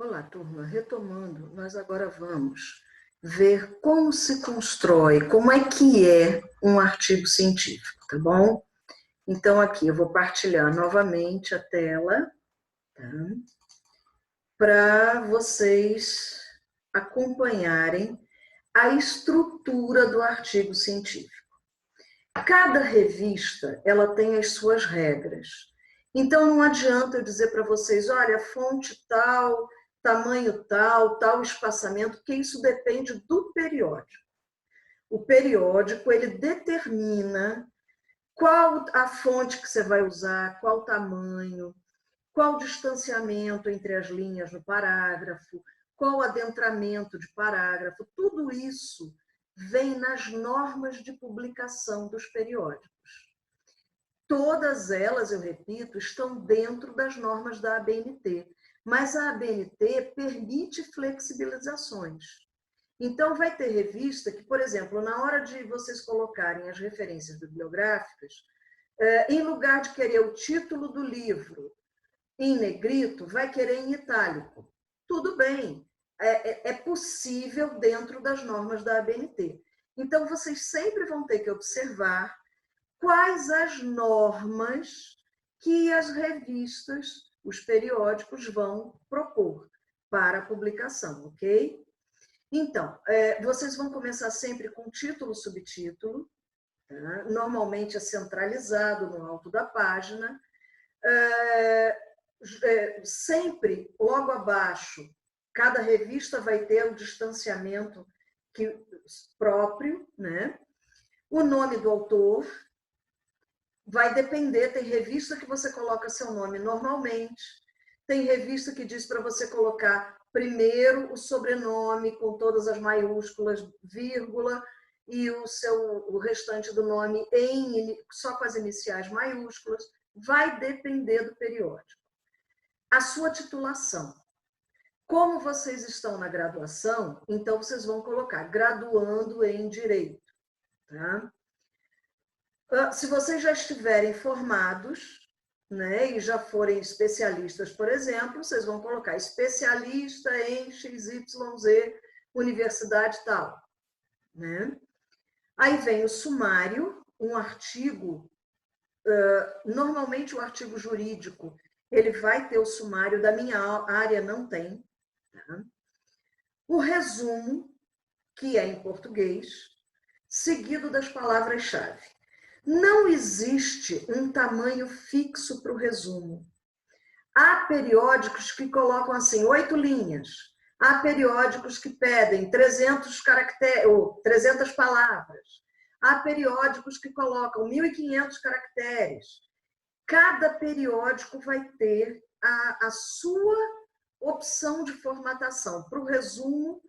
Olá, turma. Retomando, nós agora vamos ver como se constrói, como é que é um artigo científico, tá bom? Então, aqui eu vou partilhar novamente a tela, tá? Para vocês acompanharem a estrutura do artigo científico. Cada revista, ela tem as suas regras. Então, não adianta eu dizer para vocês, olha, fonte tal, tamanho tal, tal espaçamento, porque isso depende do periódico. O periódico, ele determina qual a fonte que você vai usar, qual tamanho, qual o distanciamento entre as linhas no parágrafo, qual o adentramento de parágrafo, tudo isso vem nas normas de publicação dos periódicos. Todas elas, eu repito, estão dentro das normas da ABNT, mas a ABNT permite flexibilizações. Então, vai ter revista que, por exemplo, na hora de vocês colocarem as referências bibliográficas, em lugar de querer o título do livro em negrito, vai querer em itálico. Tudo bem, é possível dentro das normas da ABNT. Então, vocês sempre vão ter que observar quais as normas que as revistas, os periódicos vão propor para a publicação, ok? Então, vocês vão começar sempre com título, subtítulo, tá? Normalmente é centralizado no alto da página, sempre logo abaixo, cada revista vai ter um distanciamento próprio, né? O nome do autor vai depender, tem revista que você coloca seu nome normalmente, tem revista que diz para você colocar primeiro o sobrenome com todas as maiúsculas, vírgula, e o restante do nome só com as iniciais maiúsculas. Vai depender do periódico. A sua titulação. Como vocês estão na graduação, então vocês vão colocar graduando em Direito, tá? Se vocês já estiverem formados, né, e já forem especialistas, por exemplo, vocês vão colocar especialista em XYZ, universidade tal, né? Aí vem o sumário, um artigo, normalmente o artigo jurídico, ele vai ter o sumário, da minha área não tem, tá? O resumo, que é em português, seguido das palavras-chave. Não existe um tamanho fixo para o resumo. Há periódicos que colocam assim 8 linhas. Há periódicos que pedem 300 caracteres ou 300 palavras. Há periódicos que colocam 1.500 caracteres. Cada periódico vai ter a sua opção de formatação para o resumo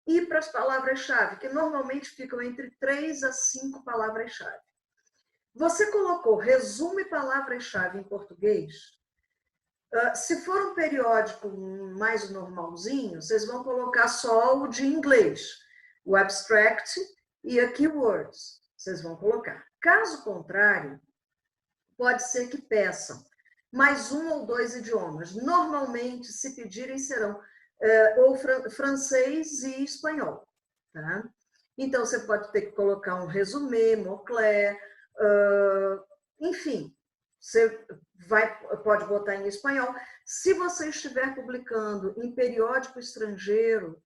e para as palavras-chave, que normalmente ficam entre 3 a 5 palavras-chave. Você colocou resumo e palavras-chave em português? Se for um periódico mais normalzinho, vocês vão colocar só o de inglês, o abstract e a keywords. Vocês vão colocar. Caso contrário, pode ser que peçam mais um ou dois idiomas. Normalmente, se pedirem, serão ou francês e espanhol, tá? Então, você pode ter que colocar um resumé, mot-clé, enfim, você pode botar em espanhol. Se você estiver publicando em periódico estrangeiro,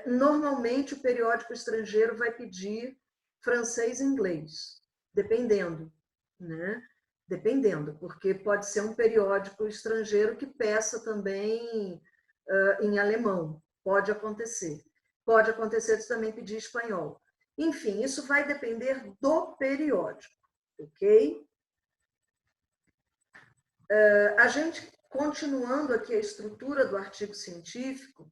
normalmente o periódico estrangeiro vai pedir francês e inglês, dependendo, né? Dependendo, porque pode ser um periódico estrangeiro que peça também em alemão, pode acontecer. Pode acontecer de também pedir espanhol. Enfim, isso vai depender do periódico, ok? A gente, continuando aqui a estrutura do artigo científico,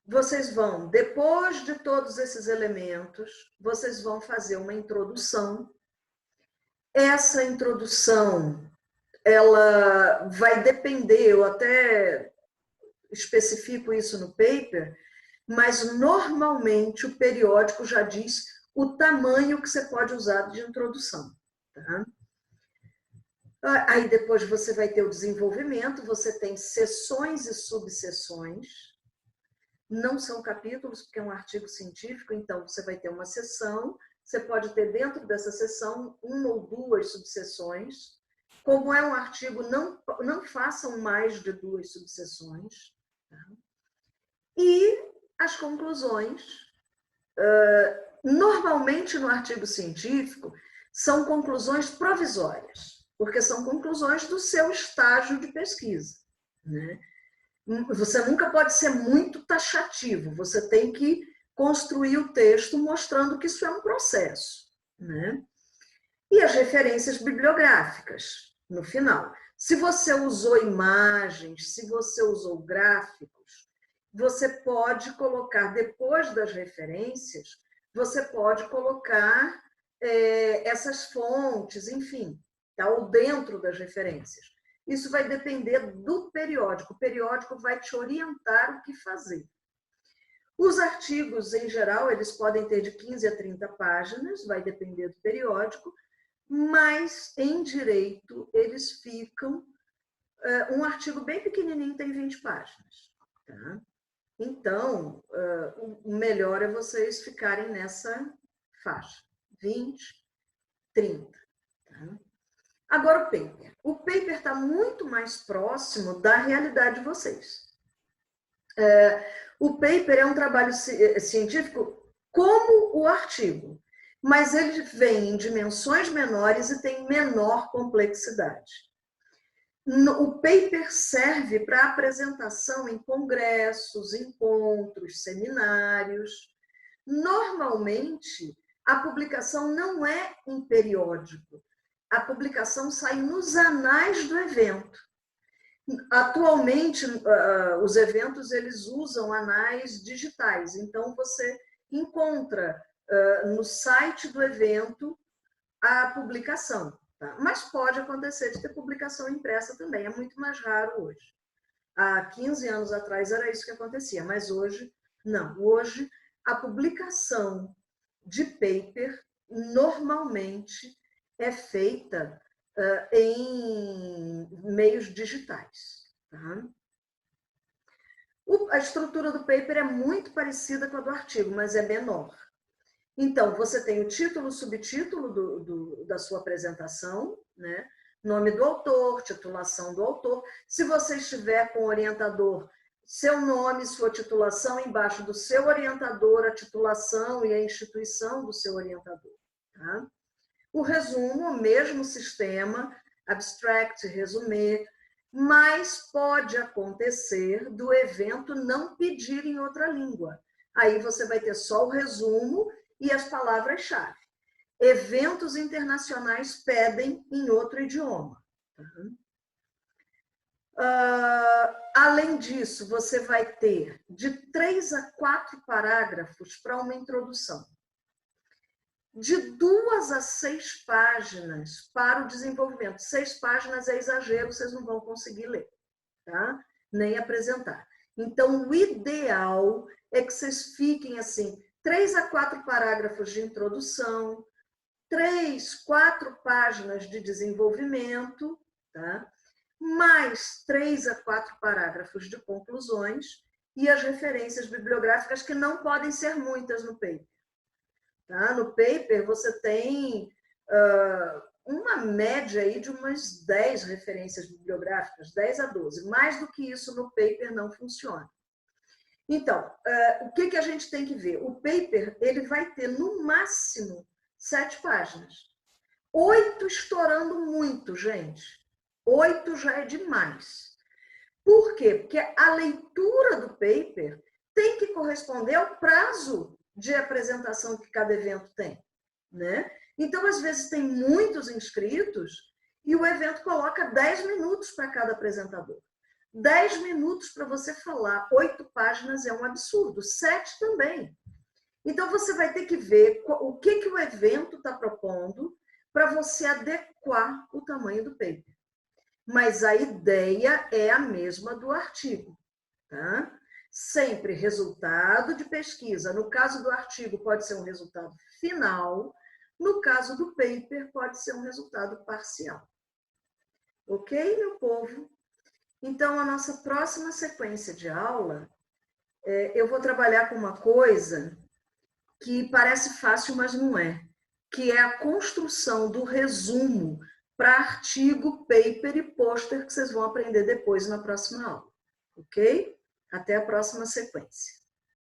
vocês vão, depois de todos esses elementos, vocês vão fazer uma introdução. Essa introdução, ela vai depender, eu até especifico isso no paper, mas normalmente o periódico já diz o tamanho que você pode usar de introdução, tá? Aí depois você vai ter o desenvolvimento, você tem seções e subseções. Não são capítulos, porque é um artigo científico, então você vai ter uma seção, você pode ter dentro dessa seção uma ou duas subseções. Como é um artigo, não façam mais de duas subseções. Tá? E as conclusões. Normalmente, no artigo científico, são conclusões provisórias, porque são conclusões do seu estágio de pesquisa. Né? Você nunca pode ser muito taxativo, você tem que construir o texto mostrando que isso é um processo. Né? E as referências bibliográficas, no final. Se você usou imagens, se você usou gráficos, você pode colocar, depois das referências, você pode colocar essas fontes, enfim, tá? Ou dentro das referências. Isso vai depender do periódico. O periódico vai te orientar o que fazer. Os artigos, em geral, eles podem ter de 15 a 30 páginas, vai depender do periódico, mas em direito eles ficam... Um artigo bem pequenininho tem 20 páginas. Tá? Então, o melhor é vocês ficarem nessa faixa, 20, 30. Tá? Agora, o paper. O paper está muito mais próximo da realidade de vocês. O paper é um trabalho científico como o artigo, mas ele vem em dimensões menores e tem menor complexidade. O paper serve para apresentação em congressos, encontros, seminários. Normalmente, a publicação não é em periódico. A publicação sai nos anais do evento. Atualmente, os eventos eles usam anais digitais. Então, você encontra no site do evento a publicação. Tá? Mas pode acontecer de ter publicação impressa também, é muito mais raro hoje. Há 15 anos atrás era isso que acontecia, mas hoje não. Hoje a publicação de paper normalmente é feita em meios digitais. Tá? A estrutura do paper é muito parecida com a do artigo, mas é menor. Então, você tem o título, subtítulo da sua apresentação, né? Nome do autor, titulação do autor. Se você estiver com o orientador, seu nome, sua titulação, embaixo do seu orientador, a titulação e a instituição do seu orientador. Tá? O resumo, o mesmo sistema, abstract, resumé, mas pode acontecer do evento não pedir em outra língua. Aí você vai ter só o resumo e as palavras-chave. Eventos internacionais pedem em outro idioma. Além disso, você vai ter de 3 a 4 parágrafos para uma introdução. De 2 a 6 páginas para o desenvolvimento. 6 páginas é exagero, vocês não vão conseguir ler, tá? Nem apresentar. Então, o ideal é que vocês fiquem assim, 3 a 4 parágrafos de introdução, 3, 4 páginas de desenvolvimento, tá? Mais 3 a 4 parágrafos de conclusões e as referências bibliográficas, que não podem ser muitas no paper. Tá? No paper, você tem uma média aí de umas 10 referências bibliográficas, 10 a 12. Mais do que isso no paper não funciona. Então, o que a gente tem que ver? O paper ele vai ter, no máximo, 7 páginas. 8 estourando muito, gente. 8 já é demais. Por quê? Porque a leitura do paper tem que corresponder ao prazo de apresentação que cada evento tem. Né? Então, às vezes, tem muitos inscritos e o evento coloca 10 minutos para cada apresentador. 10 minutos para você falar, 8 páginas é um absurdo, 7 também. Então, você vai ter que ver o que o evento está propondo para você adequar o tamanho do paper. Mas a ideia é a mesma do artigo. Tá? Sempre resultado de pesquisa. No caso do artigo, pode ser um resultado final. No caso do paper, pode ser um resultado parcial. Ok, meu povo? Então, a nossa próxima sequência de aula, eu vou trabalhar com uma coisa que parece fácil, mas não é, que é a construção do resumo para artigo, paper e pôster que vocês vão aprender depois na próxima aula. Ok? Até a próxima sequência.